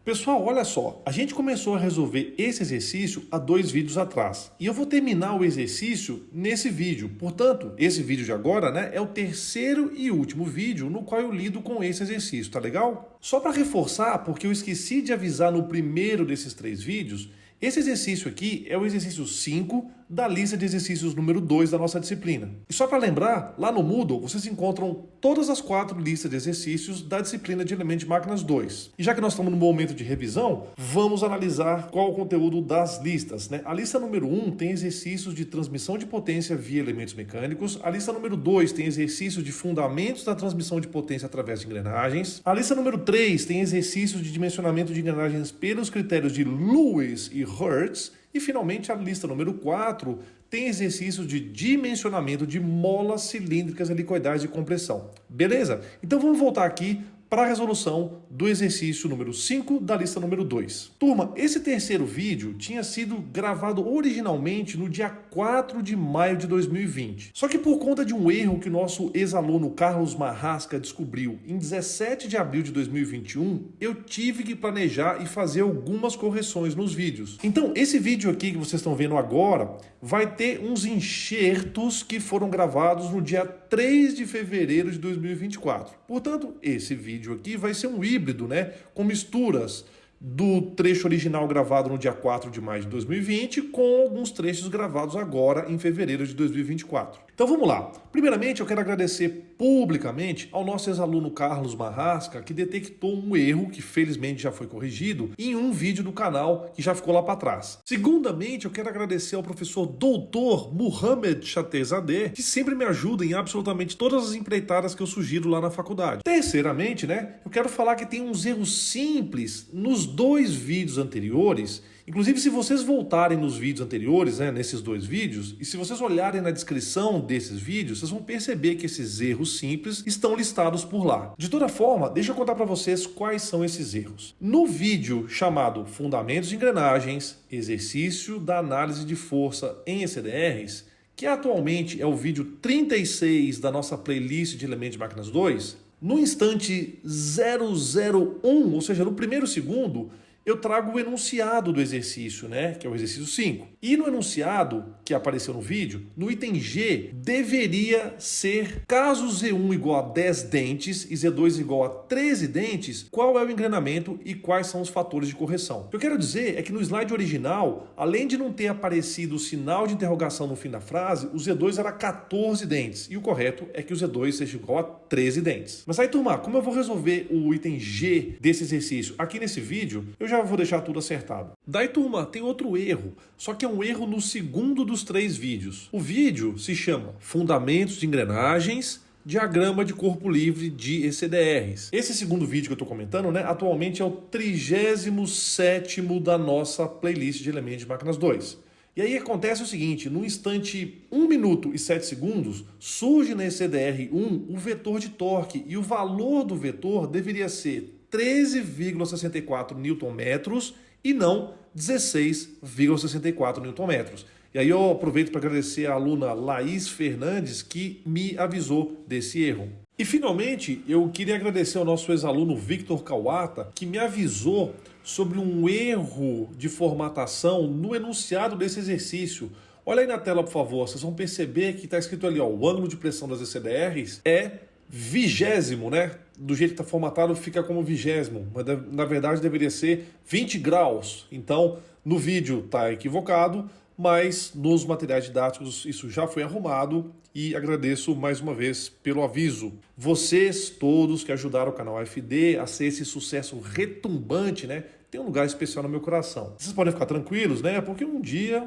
Pessoal, olha só, a gente começou a resolver esse exercício há 2 vídeos atrás. E eu vou terminar o exercício nesse vídeo. Portanto, esse vídeo de agora, é o terceiro e último vídeo no qual eu lido com esse exercício, tá legal? Só para reforçar, porque eu esqueci de avisar no primeiro desses 3 vídeos, esse exercício aqui é o exercício 5 da lista de exercícios número 2 da nossa disciplina. E só para lembrar, lá no Moodle vocês encontram todas as 4 listas de exercícios da disciplina de Elementos de Máquinas 2. E já que nós estamos no momento de revisão, vamos analisar qual é o conteúdo das listas. A lista número 1 tem exercícios de transmissão de potência via elementos mecânicos. A lista número 2 tem exercícios de fundamentos da transmissão de potência através de engrenagens. A lista número 3 tem exercícios de dimensionamento de engrenagens pelos critérios de Lewis e Hertz. E, finalmente, a lista número 4 tem exercícios de dimensionamento de molas cilíndricas helicoidais de compressão. Beleza? Então vamos voltar aqui para a resolução do exercício número 5 da lista número 2. Turma, esse terceiro vídeo tinha sido gravado originalmente no dia 4 de maio de 2020. Só que por conta de um erro que nosso ex-aluno Carlos Marrasca descobriu em 17 de abril de 2021, eu tive que planejar e fazer algumas correções nos vídeos. Então, esse vídeo aqui que vocês estão vendo agora vai ter uns enxertos que foram gravados no dia 3 de fevereiro de 2024. Portanto, esse vídeo aqui vai ser um híbrido, com misturas do trecho original gravado no dia 4 de maio de 2020 com alguns trechos gravados agora em fevereiro de 2024. Então vamos lá. Primeiramente, eu quero agradecer publicamente ao nosso ex-aluno Carlos Marrasca, que detectou um erro que felizmente já foi corrigido em um vídeo do canal que já ficou lá para trás. Segundamente, eu quero agradecer ao professor doutor Mohamed Chatezadeh, que sempre me ajuda em absolutamente todas as empreitadas que eu sugiro lá na faculdade. Terceiramente, eu quero falar que tem uns erros simples nos 2 vídeos anteriores. Inclusive, se vocês voltarem nos vídeos anteriores, nesses 2 vídeos, e se vocês olharem na descrição desses vídeos, vocês vão perceber que esses erros simples estão listados por lá. De toda forma, deixa eu contar para vocês quais são esses erros. No vídeo chamado Fundamentos de Engrenagens, Exercício da Análise de Força em ECDRs, que atualmente é o vídeo 36 da nossa playlist de Elementos de Máquinas 2, no instante 001, ou seja, no primeiro segundo, eu trago o enunciado do exercício, que é o exercício 5. E no enunciado, que apareceu no vídeo, no item G, deveria ser, caso Z1 igual a 10 dentes e Z2 igual a 13 dentes, qual é o engrenamento e quais são os fatores de correção. O que eu quero dizer é que no slide original, além de não ter aparecido o sinal de interrogação no fim da frase, o Z2 era 14 dentes. E o correto é que o Z2 seja igual a 13 dentes. Mas aí, turma, como eu vou resolver o item G desse exercício aqui nesse vídeo, eu já vou deixar tudo acertado. Daí, turma, tem outro erro, só que é um erro no segundo dos 3 vídeos. O vídeo se chama Fundamentos de Engrenagens, Diagrama de Corpo Livre de ECDRs. Esse segundo vídeo que eu estou comentando, atualmente é o 37º da nossa playlist de Elementos de Máquinas 2. E aí acontece o seguinte, no instante 1 minuto e 7 segundos, surge na ECDR1 o vetor de torque, e o valor do vetor deveria ser 13,64 Nm e não 16,64 Nm. E aí eu aproveito para agradecer a aluna Laís Fernandes, que me avisou desse erro. E finalmente, eu queria agradecer ao nosso ex-aluno Victor Kawata, que me avisou sobre um erro de formatação no enunciado desse exercício. Olha aí na tela, por favor, vocês vão perceber que está escrito ali, o ângulo de pressão das ECDRs é 20º, do jeito que está formatado fica como 20º, mas na verdade deveria ser 20 graus. Então, no vídeo está equivocado, mas nos materiais didáticos isso já foi arrumado e agradeço mais uma vez pelo aviso. Vocês todos que ajudaram o canal AFD a ser esse sucesso retumbante, tem um lugar especial no meu coração. Vocês podem ficar tranquilos, porque um dia,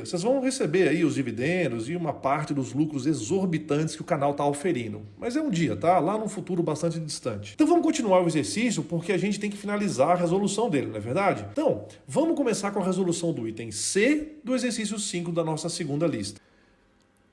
vocês vão receber aí os dividendos e uma parte dos lucros exorbitantes que o canal está oferindo. Mas é um dia, tá? Lá num futuro bastante distante. Então vamos continuar o exercício porque a gente tem que finalizar a resolução dele, não é verdade? Então, vamos começar com a resolução do item C do exercício 5 da nossa segunda lista.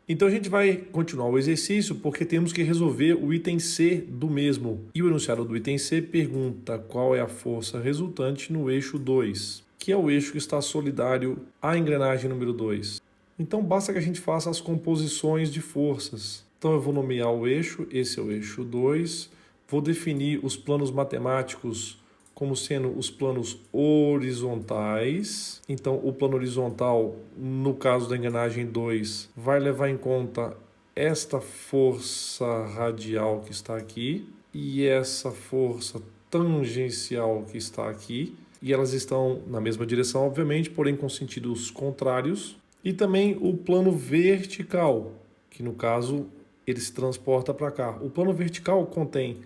Então a gente vai continuar o exercício porque temos que resolver o item C do mesmo. E o enunciado do item C pergunta qual é a força resultante no eixo 2, que é o eixo que está solidário à engrenagem número 2. Então basta que a gente faça as composições de forças. Então eu vou nomear o eixo, esse é o eixo 2, vou definir os planos matemáticos como sendo os planos horizontais. Então, o plano horizontal, no caso da engrenagem 2, vai levar em conta esta força radial que está aqui e essa força tangencial que está aqui. E elas estão na mesma direção, obviamente, porém com sentidos contrários. E também o plano vertical, que no caso ele se transporta para cá. O plano vertical contém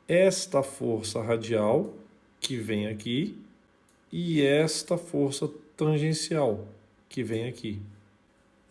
esta força radial, que vem aqui, e esta força tangencial, que vem aqui.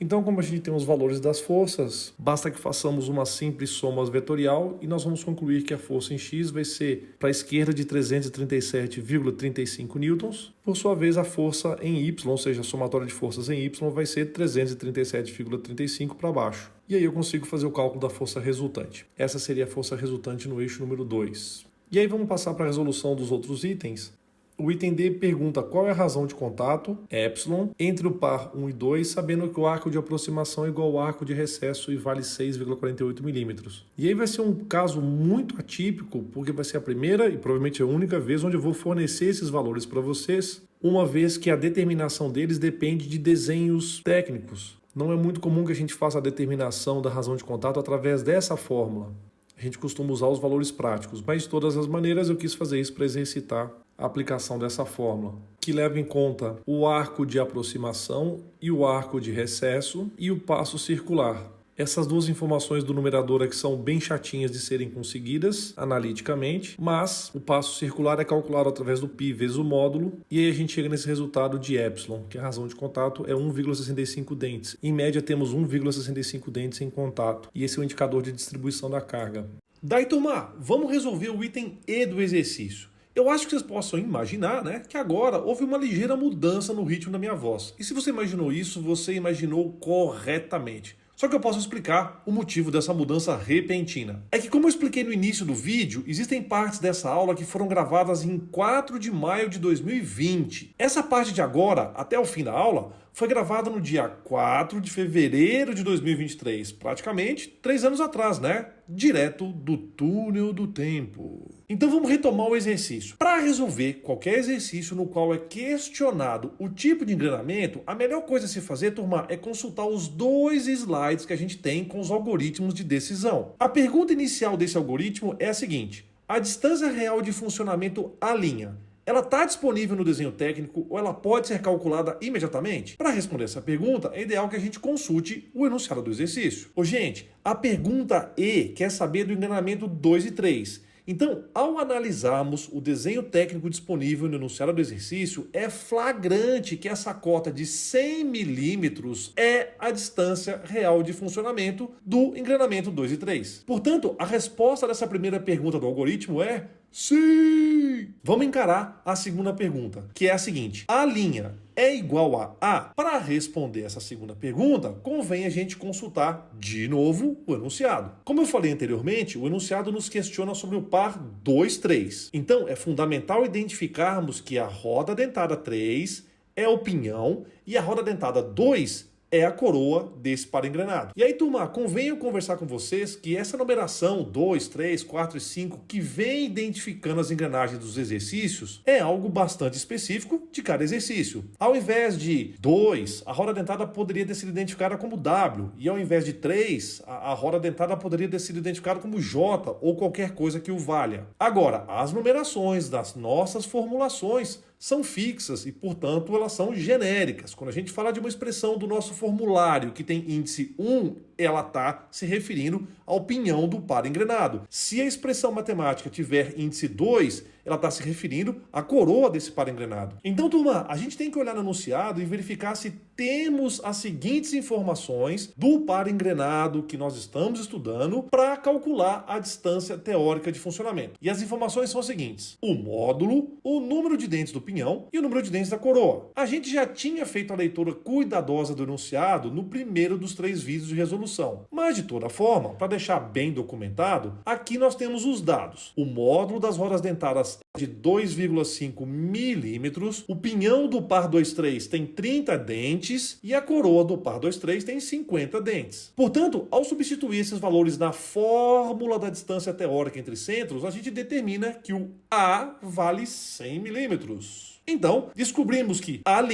Então, como a gente tem os valores das forças, basta que façamos uma simples soma vetorial e nós vamos concluir que a força em x vai ser para a esquerda de 337,35 newtons. Por sua vez, a força em y, ou seja, a somatória de forças em y, vai ser 337,35 para baixo. E aí eu consigo fazer o cálculo da força resultante. Essa seria a força resultante no eixo número 2. E aí vamos passar para a resolução dos outros itens. O item D pergunta qual é a razão de contato, epsilon, entre o par 1 e 2, sabendo que o arco de aproximação é igual ao arco de recesso e vale 6,48 milímetros. E aí vai ser um caso muito atípico, porque vai ser a primeira e provavelmente a única vez onde eu vou fornecer esses valores para vocês, uma vez que a determinação deles depende de desenhos técnicos. Não é muito comum que a gente faça a determinação da razão de contato através dessa fórmula. A gente costuma usar os valores práticos, mas de todas as maneiras eu quis fazer isso para exercitar a aplicação dessa fórmula, que leva em conta o arco de aproximação e o arco de recesso e o passo circular. Essas duas informações do numerador aqui são bem chatinhas de serem conseguidas analiticamente, mas o passo circular é calculado através do π vezes o módulo, e aí a gente chega nesse resultado de epsilon, que a razão de contato é 1,65 dentes. Em média temos 1,65 dentes em contato, e esse é o indicador de distribuição da carga. Daí, turma, vamos resolver o item E do exercício. Eu acho que vocês possam imaginar, né, que agora houve uma ligeira mudança no ritmo da minha voz. E se você imaginou isso, você imaginou corretamente. Só que eu posso explicar o motivo dessa mudança repentina. É que, como eu expliquei no início do vídeo, existem partes dessa aula que foram gravadas em 4 de maio de 2020. Essa parte de agora, até o fim da aula, foi gravada no dia 4 de fevereiro de 2023, praticamente 3 anos atrás, né? Direto do túnel do tempo. Então vamos retomar o exercício. Para resolver qualquer exercício no qual é questionado o tipo de engrenamento, a melhor coisa a se fazer, turma, é consultar os 2 slides que a gente tem com os algoritmos de decisão. A pergunta inicial desse algoritmo é a seguinte: a distância real de funcionamento à linha, ela está disponível no desenho técnico ou ela pode ser calculada imediatamente? Para responder essa pergunta, é ideal que a gente consulte o enunciado do exercício. Gente, a pergunta E quer saber do engrenamento 2 e 3. Então, ao analisarmos o desenho técnico disponível no enunciado do exercício, é flagrante que essa cota de 100 milímetros é a distância real de funcionamento do engrenamento 2 e 3. Portanto, a resposta dessa primeira pergunta do algoritmo é sim! Vamos encarar a segunda pergunta, que é a seguinte: a linha é igual a A? Para responder essa segunda pergunta, convém a gente consultar de novo o enunciado. Como eu falei anteriormente, o enunciado nos questiona sobre o par 2, 3. Então, é fundamental identificarmos que a roda dentada 3 é o pinhão e a roda dentada 2 é a coroa desse par engrenado. E aí, turma, convém eu conversar com vocês que essa numeração 2, 3, 4 e 5 que vem identificando as engrenagens dos exercícios é algo bastante específico de cada exercício. Ao invés de 2, a roda dentada poderia ter sido identificada como W, e ao invés de 3, a roda dentada poderia ter sido identificada como J ou qualquer coisa que o valha. Agora, as numerações das nossas formulações são fixas e, portanto, elas são genéricas. Quando a gente fala de uma expressão do nosso formulário que tem índice 1, ela está se referindo ao pinhão do par engrenado. Se a expressão matemática tiver índice 2, ela está se referindo à coroa desse par engrenado. Então, turma, a gente tem que olhar no enunciado e verificar se temos as seguintes informações do par engrenado que nós estamos estudando para calcular a distância teórica de funcionamento. E as informações são as seguintes: o módulo, o número de dentes do pinhão e o número de dentes da coroa. A gente já tinha feito a leitura cuidadosa do enunciado no primeiro dos 3 vídeos de resolução. solução. Mas de toda forma, para deixar bem documentado, aqui nós temos os dados. O módulo das rodas dentadas é de 2,5 milímetros, o pinhão do par 23 tem 30 dentes e a coroa do par 23 tem 50 dentes. Portanto, ao substituir esses valores na fórmula da distância teórica entre centros, a gente determina que o A vale 100 milímetros. Então, descobrimos que a'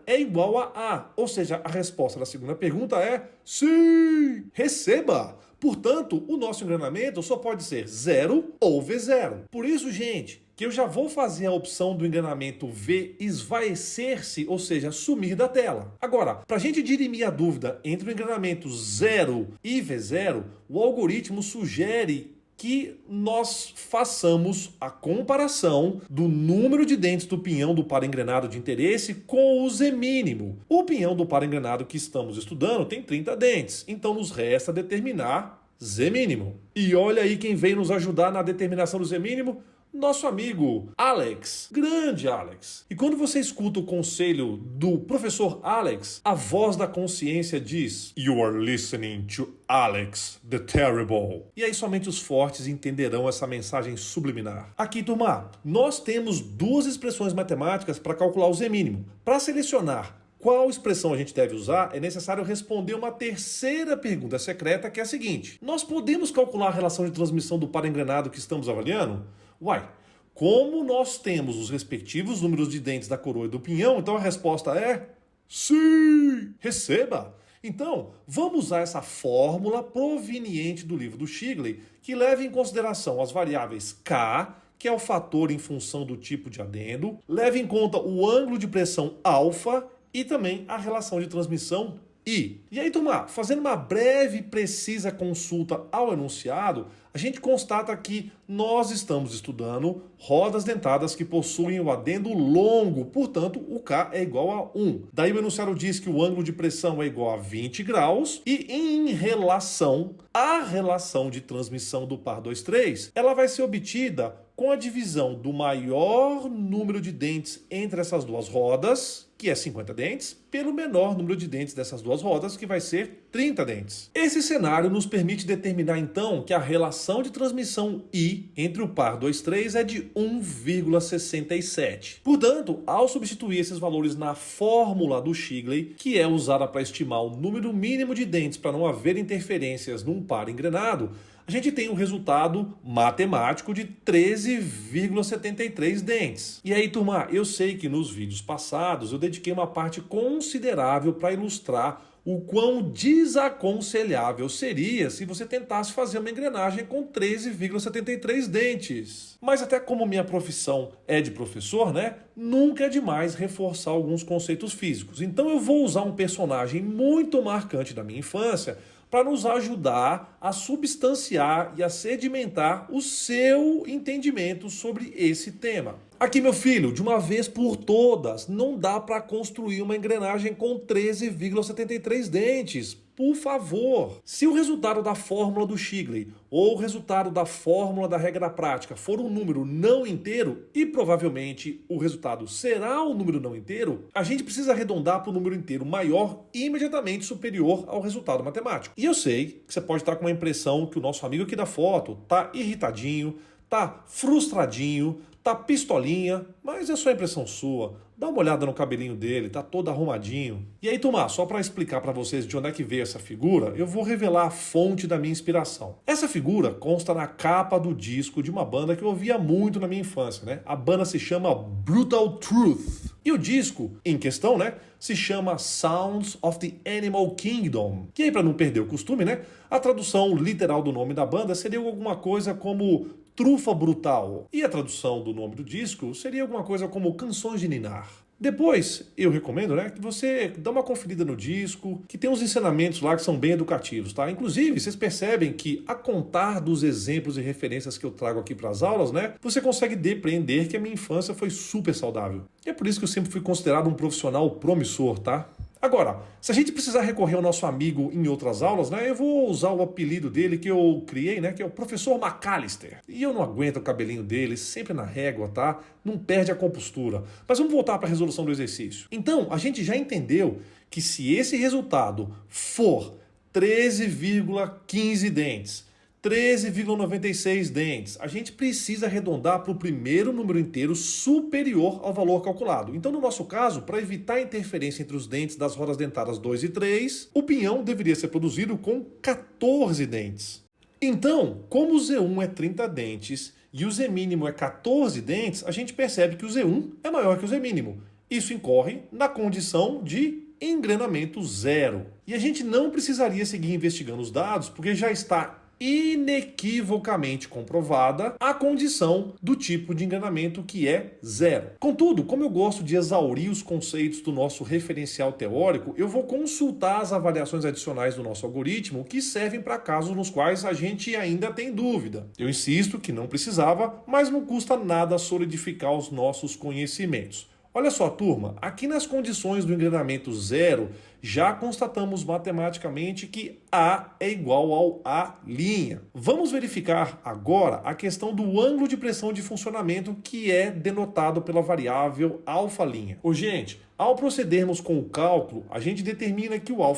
é igual a A, ou seja, a resposta da segunda pergunta é sim! Receba! Portanto, o nosso engranamento só pode ser 0 ou V0. Por isso, gente, que eu já vou fazer a opção do engranamento V esvaecer-se, ou seja, sumir da tela. Agora, para a gente dirimir a dúvida entre o engranamento 0 e V0, o algoritmo sugere que nós façamos a comparação do número de dentes do pinhão do par engrenado de interesse com o Z mínimo. O pinhão do par engrenado que estamos estudando tem 30 dentes, então nos resta determinar Z mínimo. E olha aí quem veio nos ajudar na determinação do Z mínimo. Nosso amigo Alex, grande Alex. E quando você escuta o conselho do professor Alex, a voz da consciência diz: You are listening to Alex, the Terrible. E aí somente os fortes entenderão essa mensagem subliminar. Aqui, turma, nós temos duas expressões matemáticas para calcular o Z mínimo. Para selecionar qual expressão a gente deve usar, é necessário responder uma terceira pergunta secreta, que é a seguinte: nós podemos calcular a relação de transmissão do par engrenado que estamos avaliando? Uai, como nós temos os respectivos números de dentes da coroa e do pinhão, então a resposta é sim! Receba! Então, vamos usar essa fórmula proveniente do livro do Shigley, que leva em consideração as variáveis K, que é o fator em função do tipo de adendo, leva em conta o ângulo de pressão alfa e também a relação de transmissão I. E aí, turma, fazendo uma breve e precisa consulta ao enunciado, a gente constata que nós estamos estudando rodas dentadas que possuem o adendo longo, portanto, o K é igual a 1. Daí o enunciado diz que o ângulo de pressão é igual a 20 graus e em relação à relação de transmissão do par 2,3, ela vai ser obtida com a divisão do maior número de dentes entre essas duas rodas, que é 50 dentes, pelo menor número de dentes dessas duas rodas, que vai ser 30 dentes. Esse cenário nos permite determinar, então, que a relação de transmissão I entre o par 2,3 é de 1,67. Portanto, ao substituir esses valores na fórmula do Shigley, que é usada para estimar o número mínimo de dentes para não haver interferências num par engrenado, a gente tem um resultado matemático de 13,73 dentes. E aí, turma, eu sei que nos vídeos passados eu dediquei uma parte considerável para ilustrar o quão desaconselhável seria se você tentasse fazer uma engrenagem com 13,73 dentes. Mas até como minha profissão é de professor, né? Nunca é demais reforçar alguns conceitos físicos. Então eu vou usar um personagem muito marcante da minha infância para nos ajudar a substanciar e a sedimentar o seu entendimento sobre esse tema. Aqui, meu filho, de uma vez por todas, não dá para construir uma engrenagem com 13,73 dentes. Por favor. Se o resultado da fórmula do Shigley ou o resultado da fórmula da regra da prática for um número não inteiro, e provavelmente o resultado será um número não inteiro, a gente precisa arredondar para um número inteiro maior e imediatamente superior ao resultado matemático. E eu sei que você pode estar com uma impressão que o nosso amigo aqui da foto tá irritadinho, tá frustradinho, tá pistolinha, mas é só impressão sua. Dá uma olhada no cabelinho dele, tá todo arrumadinho. E aí, turma, só para explicar para vocês de onde é que veio essa figura, eu vou revelar a fonte da minha inspiração. Essa figura consta na capa do disco de uma banda que eu ouvia muito na minha infância, né? A banda se chama Brutal Truth. E o disco em questão, né, se chama Sounds of the Animal Kingdom. E aí, para não perder o costume, né, a tradução literal do nome da banda seria alguma coisa como Trufa Brutal. E a tradução do nome do disco seria alguma coisa como Canções de Ninar. Depois, eu recomendo, né, que você dá uma conferida no disco, que tem uns ensinamentos lá que são bem educativos, tá? Inclusive, vocês percebem que, a contar dos exemplos e referências que eu trago aqui para as aulas, né, você consegue depreender que a minha infância foi super saudável. E é por isso que eu sempre fui considerado um profissional promissor, tá? Agora, se a gente precisar recorrer ao nosso amigo em outras aulas, né, eu vou usar o apelido dele que eu criei, né, que é o Professor McAllister. E eu não aguento o cabelinho dele, sempre na régua, tá? Não perde a compostura. Mas vamos voltar para a resolução do exercício. Então, a gente já entendeu que se esse resultado for 13,15 dentes, 13,96 dentes. A gente precisa arredondar para o primeiro número inteiro superior ao valor calculado. Então, no nosso caso, para evitar a interferência entre os dentes das rodas dentadas 2 e 3, o pinhão deveria ser produzido com 14 dentes. Então, como o Z1 é 30 dentes e o Z mínimo é 14 dentes, a gente percebe que o Z1 é maior que o Z mínimo. Isso incorre na condição de engrenamento zero. E a gente não precisaria seguir investigando os dados, porque já está inequivocamente comprovada a condição do tipo de engrenamento que é zero. Contudo, como eu gosto de exaurir os conceitos do nosso referencial teórico, eu vou consultar as avaliações adicionais do nosso algoritmo que servem para casos nos quais a gente ainda tem dúvida. Eu insisto que não precisava, mas não custa nada solidificar os nossos conhecimentos. Olha só, turma, aqui nas condições do engrenamento zero, já constatamos matematicamente que A é igual ao A'. Vamos verificar agora a questão do ângulo de pressão de funcionamento que é denotado pela variável α'. Ô, gente, ao procedermos com o cálculo, a gente determina que o α'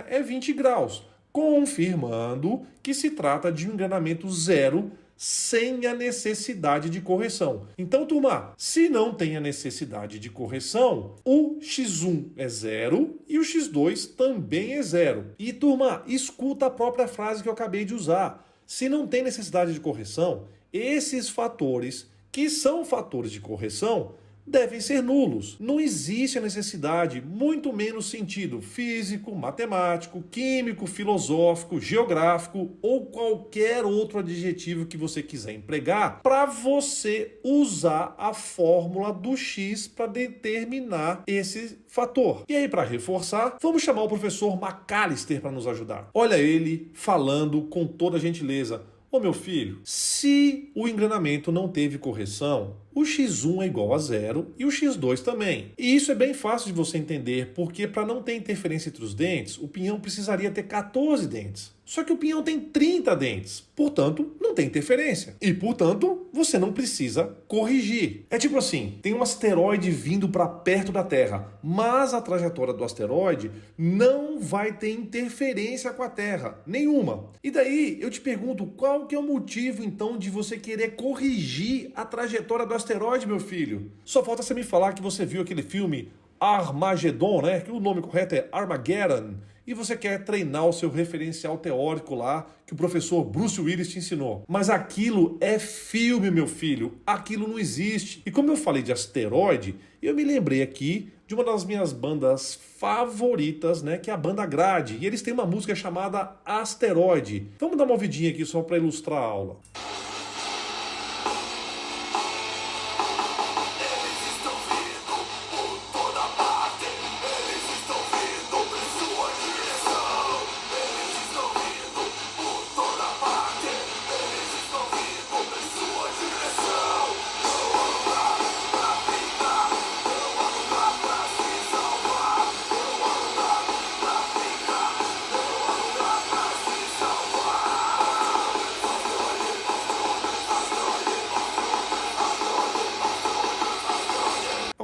é 20 graus, confirmando que se trata de um engrenamento zero sem a necessidade de correção. Então, turma, se não tem a necessidade de correção, o x1 é zero e o x2 também é zero. E, turma, escuta a própria frase que eu acabei de usar. Se não tem necessidade de correção, esses fatores, que são fatores de correção, devem ser nulos. Não existe a necessidade, muito menos sentido físico, matemático, químico, filosófico, geográfico ou qualquer outro adjetivo que você quiser empregar para você usar a fórmula do X para determinar esse fator. E aí, para reforçar, vamos chamar o professor McAllister para nos ajudar. Olha ele falando com toda a gentileza. Ô meu filho, se o engrenamento não teve correção, o x1 é igual a zero e o x2 também. E isso é bem fácil de você entender, porque para não ter interferência entre os dentes, o pinhão precisaria ter 14 dentes. Só que o pinhão tem 30 dentes, portanto, não tem interferência. E, portanto, você não precisa corrigir. É tipo assim, tem um asteroide vindo para perto da Terra, mas a trajetória do asteroide não vai ter interferência com a Terra, nenhuma. E daí, eu te pergunto, qual que é o motivo, então, de você querer corrigir a trajetória do asteroide, meu filho? Só falta você me falar que você viu aquele filme Armageddon, né? Que o nome correto é Armageddon. E você quer treinar o seu referencial teórico lá, que o professor Bruce Willis te ensinou. Mas aquilo é filme, meu filho. Aquilo não existe. E como eu falei de asteroide, eu me lembrei aqui de uma das minhas bandas favoritas, né? Que é a banda Grade. E eles têm uma música chamada Asteroide. Vamos dar uma ouvidinha aqui só para ilustrar a aula.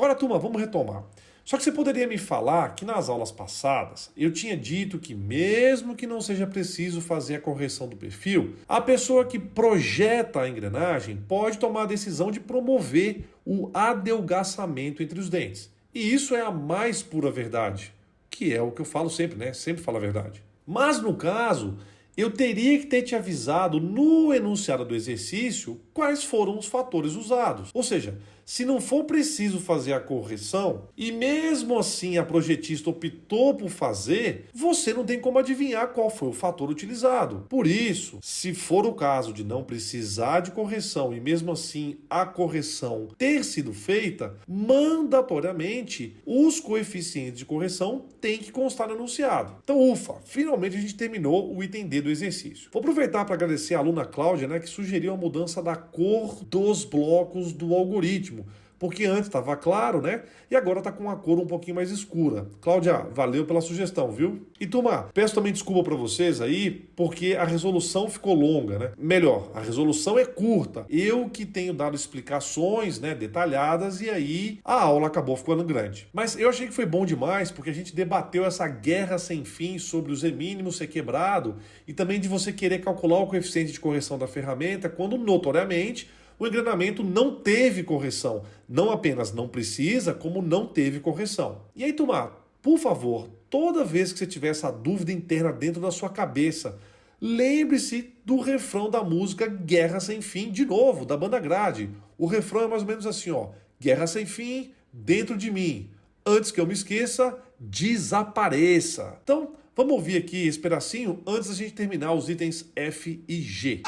Agora, turma, vamos retomar. Só que você poderia me falar que nas aulas passadas eu tinha dito que mesmo que não seja preciso fazer a correção do perfil, a pessoa que projeta a engrenagem pode tomar a decisão de promover o adelgaçamento entre os dentes. E isso é a mais pura verdade, que é o que eu falo sempre, né? Sempre falo a verdade. Mas no caso, eu teria que ter te avisado no enunciado do exercício quais foram os fatores usados. Ou seja, se não for preciso fazer a correção e mesmo assim a projetista optou por fazer, você não tem como adivinhar qual foi o fator utilizado. Por isso, se for o caso de não precisar de correção e mesmo assim a correção ter sido feita, mandatoriamente os coeficientes de correção têm que constar no enunciado. Então, ufa, finalmente a gente terminou o item D do exercício. Vou aproveitar para agradecer a aluna Cláudia, né, que sugeriu a mudança da cor dos blocos do algoritmo, porque antes estava claro, né? E agora está com uma cor um pouquinho mais escura. Cláudia, valeu pela sugestão, viu? E turma, peço também desculpa para vocês aí, porque a resolução ficou longa, né? Melhor, a resolução é curta. Eu que tenho dado explicações, né, detalhadas, e aí a aula acabou ficando grande. Mas eu achei que foi bom demais, porque a gente debateu essa guerra sem fim sobre o Z mínimo ser quebrado e também de você querer calcular o coeficiente de correção da ferramenta quando, notoriamente, o engrenamento não teve correção. Não apenas não precisa, como não teve correção. E aí, turma, por favor, toda vez que você tiver essa dúvida interna dentro da sua cabeça, lembre-se do refrão da música Guerra Sem Fim, de novo, da banda Grade. O refrão é mais ou menos assim, ó. Guerra sem fim, dentro de mim. Antes que eu me esqueça, desapareça. Então, vamos ouvir aqui esse pedacinho antes da gente terminar os itens F e G.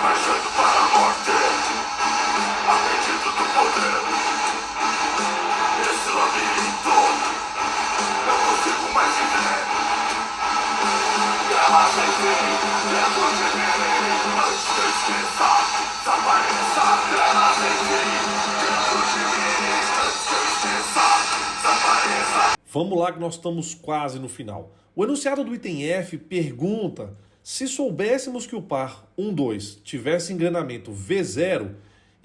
Marchando para a morte, a pedido do poder. Esse labirinto, não consigo mais viver. Guerra sem fim, dentro de mim. Antes que eu esqueça, desapareça. Guerra sem fim, dentro de mim. Antes que eu esqueça, desapareça. Vamos lá que nós estamos quase no final. O enunciado do item F pergunta: se soubéssemos que o par 1, 2 tivesse engrenamento V0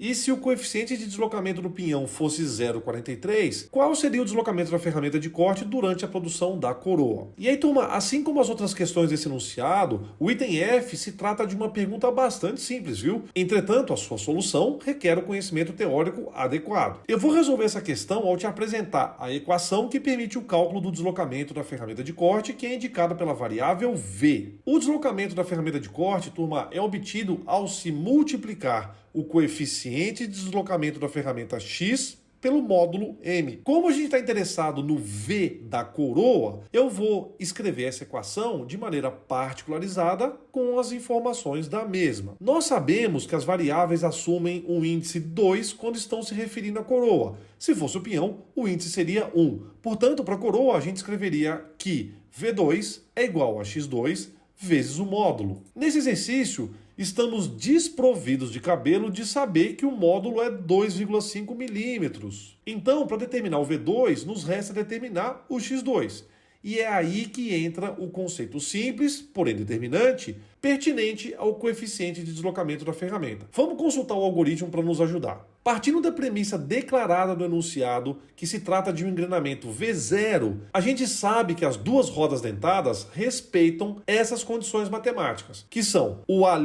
e se o coeficiente de deslocamento do pinhão fosse 0,43, qual seria o deslocamento da ferramenta de corte durante a produção da coroa? E aí, turma, assim como as outras questões desse enunciado, o item F se trata de uma pergunta bastante simples, viu? Entretanto, a sua solução requer o conhecimento teórico adequado. Eu vou resolver essa questão ao te apresentar a equação que permite o cálculo do deslocamento da ferramenta de corte, que é indicada pela variável V. O deslocamento da ferramenta de corte, turma, é obtido ao se multiplicar o coeficiente de deslocamento da ferramenta X pelo módulo M. Como a gente está interessado no V da coroa, eu vou escrever essa equação de maneira particularizada com as informações da mesma. Nós sabemos que as variáveis assumem um índice 2 quando estão se referindo à coroa. Se fosse o pinhão, o índice seria 1. Portanto, para a coroa, a gente escreveria que V2 é igual a X2 vezes o módulo. Nesse exercício, estamos desprovidos de cabelo de saber que o módulo é 2,5 milímetros. Então, para determinar o V2, nos resta determinar o X2. E é aí que entra o conceito simples, porém determinante, pertinente ao coeficiente de deslocamento da ferramenta. Vamos consultar o algoritmo para nos ajudar. Partindo da premissa declarada do enunciado, que se trata de um engrenamento V0, a gente sabe que as duas rodas dentadas respeitam essas condições matemáticas, que são o A'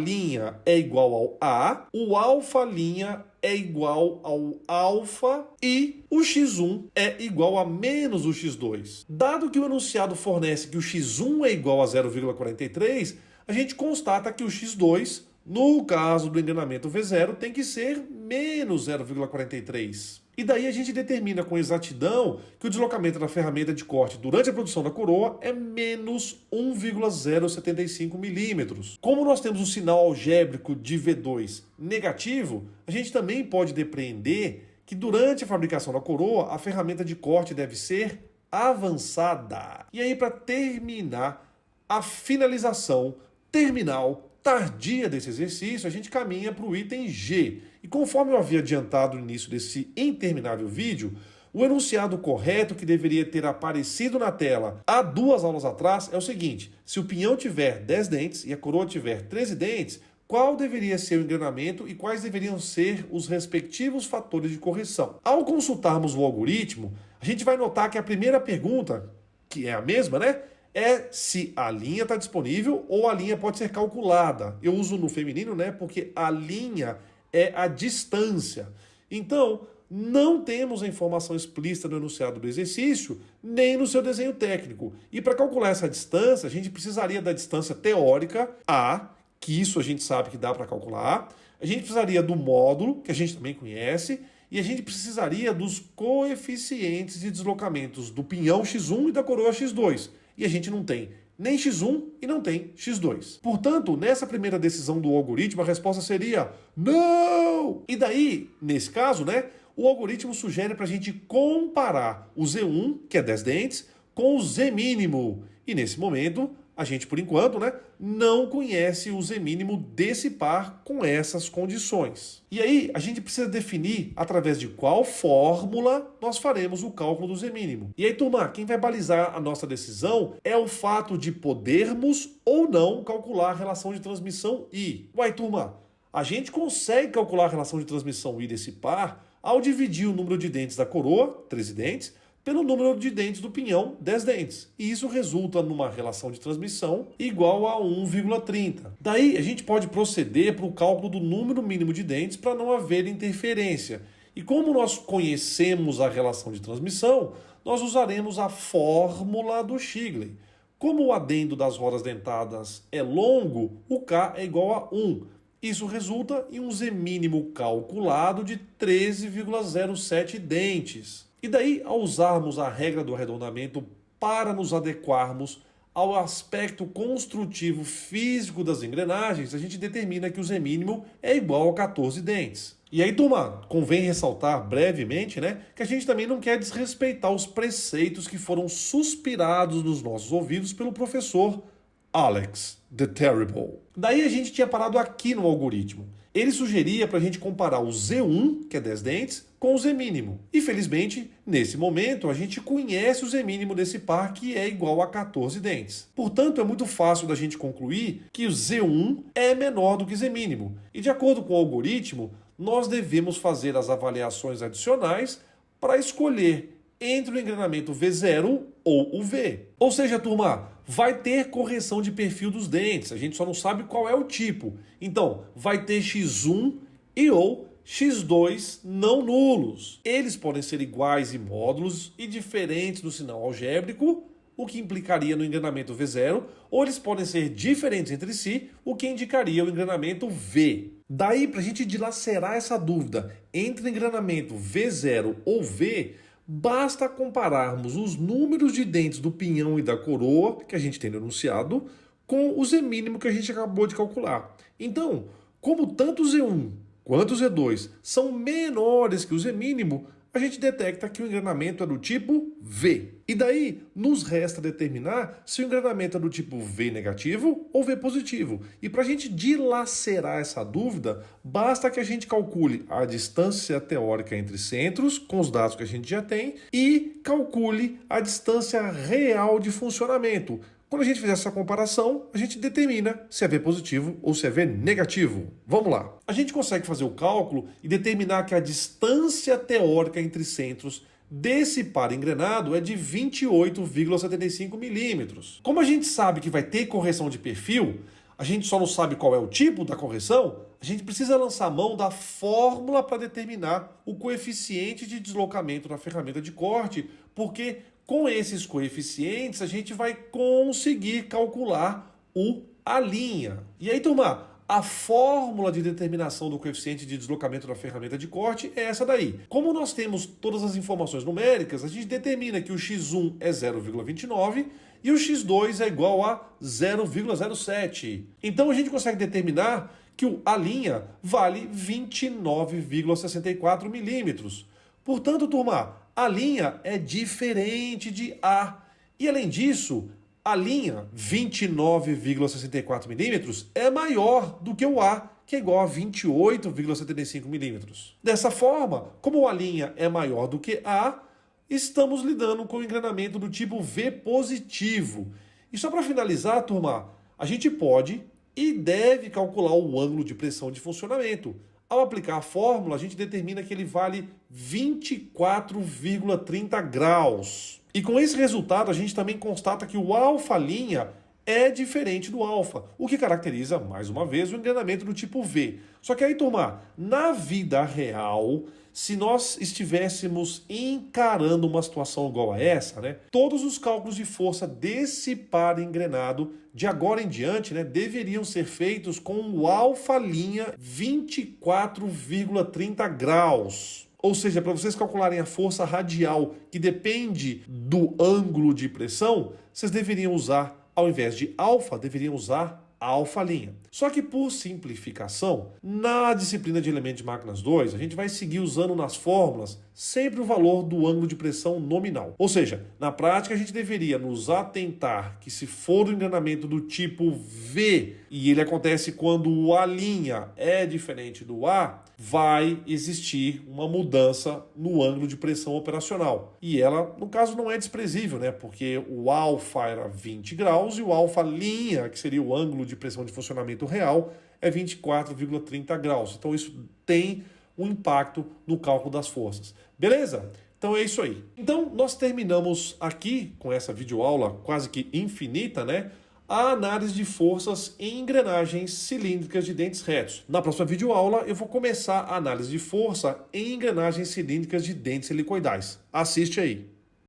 é igual ao A, o alfa' é igual ao alfa e o x1 é igual a menos o x2. Dado que o enunciado fornece que o x1 é igual a 0,43, a gente constata que o x2, no caso do engrenamento V0, tem que ser menos 0,43. E daí a gente determina com exatidão que o deslocamento da ferramenta de corte durante a produção da coroa é menos 1,075 milímetros. Como nós temos um sinal algébrico de V2 negativo, a gente também pode depreender que durante a fabricação da coroa, a ferramenta de corte deve ser avançada. E aí, para terminar a finalização terminal tardia desse exercício, a gente caminha para o item G. E conforme eu havia adiantado no início desse interminável vídeo, o enunciado correto que deveria ter aparecido na tela há 2 aulas atrás é o seguinte: se o pinhão tiver 10 dentes e a coroa tiver 13 dentes, qual deveria ser o engrenamento e quais deveriam ser os respectivos fatores de correção? Ao consultarmos o algoritmo, a gente vai notar que a primeira pergunta, que é a mesma, né? É se a linha está disponível ou a linha pode ser calculada. Eu uso no feminino, né? Porque a linha é a distância. Então, não temos a informação explícita no enunciado do exercício, nem no seu desenho técnico. E para calcular essa distância, a gente precisaria da distância teórica, A, que isso a gente sabe que dá para calcular. A gente precisaria do módulo, que a gente também conhece. E a gente precisaria dos coeficientes de deslocamentos do pinhão X1 e da coroa X2. E a gente não tem nem X1 e não tem X2. Portanto, nessa primeira decisão do algoritmo, a resposta seria não! E daí, nesse caso, né, o algoritmo sugere para a gente comparar o Z1, que é 10 dentes, com o Z mínimo. E nesse momento, a gente, por enquanto, né, não conhece o Z mínimo desse par com essas condições. E aí, a gente precisa definir através de qual fórmula nós faremos o cálculo do Z mínimo. E aí, turma, quem vai balizar a nossa decisão é o fato de podermos ou não calcular a relação de transmissão I. Uai, turma, a gente consegue calcular a relação de transmissão I desse par ao dividir o número de dentes da coroa, 13 dentes, pelo número de dentes do pinhão, 10 dentes. E isso resulta numa relação de transmissão igual a 1,30. Daí a gente pode proceder para o cálculo do número mínimo de dentes para não haver interferência. E como nós conhecemos a relação de transmissão, nós usaremos a fórmula do Shigley. Como o adendo das rodas dentadas é longo, o K é igual a 1. Isso resulta em um Z mínimo calculado de 13,07 dentes. E daí, ao usarmos a regra do arredondamento para nos adequarmos ao aspecto construtivo físico das engrenagens, a gente determina que o Z mínimo é igual a 14 dentes. E aí, turma, convém ressaltar brevemente, né, que a gente também não quer desrespeitar os preceitos que foram suspirados nos nossos ouvidos pelo professor Alex the Terrible. Daí a gente tinha parado aqui no algoritmo. Ele sugeria para a gente comparar o Z1, que é 10 dentes, com o Z mínimo. E felizmente, nesse momento, a gente conhece o Z mínimo desse par, que é igual a 14 dentes. Portanto, é muito fácil da gente concluir que o Z1 é menor do que Z mínimo. E de acordo com o algoritmo, nós devemos fazer as avaliações adicionais para escolher entre o engrenamento V0 ou o V. Ou seja, turma, vai ter correção de perfil dos dentes, a gente só não sabe qual é o tipo. Então, vai ter X1 e ou X2 não nulos. Eles podem ser iguais em módulos e diferentes no sinal algébrico, o que implicaria no engrenamento V0, ou eles podem ser diferentes entre si, o que indicaria o engrenamento V. Daí, para a gente dilacerar essa dúvida entre o engrenamento V0 ou V, basta compararmos os números de dentes do pinhão e da coroa, que a gente tem no enunciado, com o Z mínimo que a gente acabou de calcular. Então, como tanto o Z1 quanto o Z2 são menores que o Z mínimo, a gente detecta que o engrenamento é do tipo V. E daí, nos resta determinar se o engrenamento é do tipo V negativo ou V positivo. E para a gente dilacerar essa dúvida, basta que a gente calcule a distância teórica entre centros, com os dados que a gente já tem, e calcule a distância real de funcionamento. Quando a gente fizer essa comparação, a gente determina se é V positivo ou se é V negativo. Vamos lá. A gente consegue fazer o cálculo e determinar que a distância teórica entre centros desse par engrenado é de 28,75 milímetros. Como a gente sabe que vai ter correção de perfil, a gente só não sabe qual é o tipo da correção, a gente precisa lançar mão da fórmula para determinar o coeficiente de deslocamento na ferramenta de corte, porque com esses coeficientes, a gente vai conseguir calcular o A'. E aí, turma, a fórmula de determinação do coeficiente de deslocamento da ferramenta de corte é essa daí. Como nós temos todas as informações numéricas, a gente determina que o X1 é 0,29 e o X2 é igual a 0,07. Então, a gente consegue determinar que o A' vale 29,64 milímetros. Portanto, turma, A' é diferente de A. E além disso, a linha 29,64 milímetros é maior do que o A, que é igual a 28,75 milímetros. Dessa forma, como a linha é maior do que A, estamos lidando com o engrenamento do tipo V positivo. E só para finalizar, turma, a gente pode e deve calcular o ângulo de pressão de funcionamento. Ao aplicar a fórmula, a gente determina que ele vale 24,30 graus. E com esse resultado, a gente também constata que o alfa' é diferente do alfa, o que caracteriza, mais uma vez, o engrenamento do tipo V. Só que aí, turma, na vida real, se nós estivéssemos encarando uma situação igual a essa, né, todos os cálculos de força desse par engrenado, de agora em diante, né, deveriam ser feitos com o alfa' 24,30 graus. Ou seja, para vocês calcularem a força radial, que depende do ângulo de pressão, vocês deveriam usar, ao invés de alfa, deveriam usar alfa'. Só que por simplificação, na disciplina de elementos de máquinas 2, a gente vai seguir usando nas fórmulas sempre o valor do ângulo de pressão nominal. Ou seja, na prática a gente deveria nos atentar que se for um engranamento do tipo V e ele acontece quando o A' é diferente do A, vai existir uma mudança no ângulo de pressão operacional. E ela, no caso, não é desprezível, né? Porque o alfa era 20 graus e o alfa', que seria o ângulo de pressão de funcionamento real, é 24,30 graus. Então isso tem um impacto no cálculo das forças. Beleza? Então é isso aí. Então nós terminamos aqui com essa videoaula quase que infinita, né? A análise de forças em engrenagens cilíndricas de dentes retos. Na próxima videoaula eu vou começar a análise de força em engrenagens cilíndricas de dentes helicoidais. Assiste aí.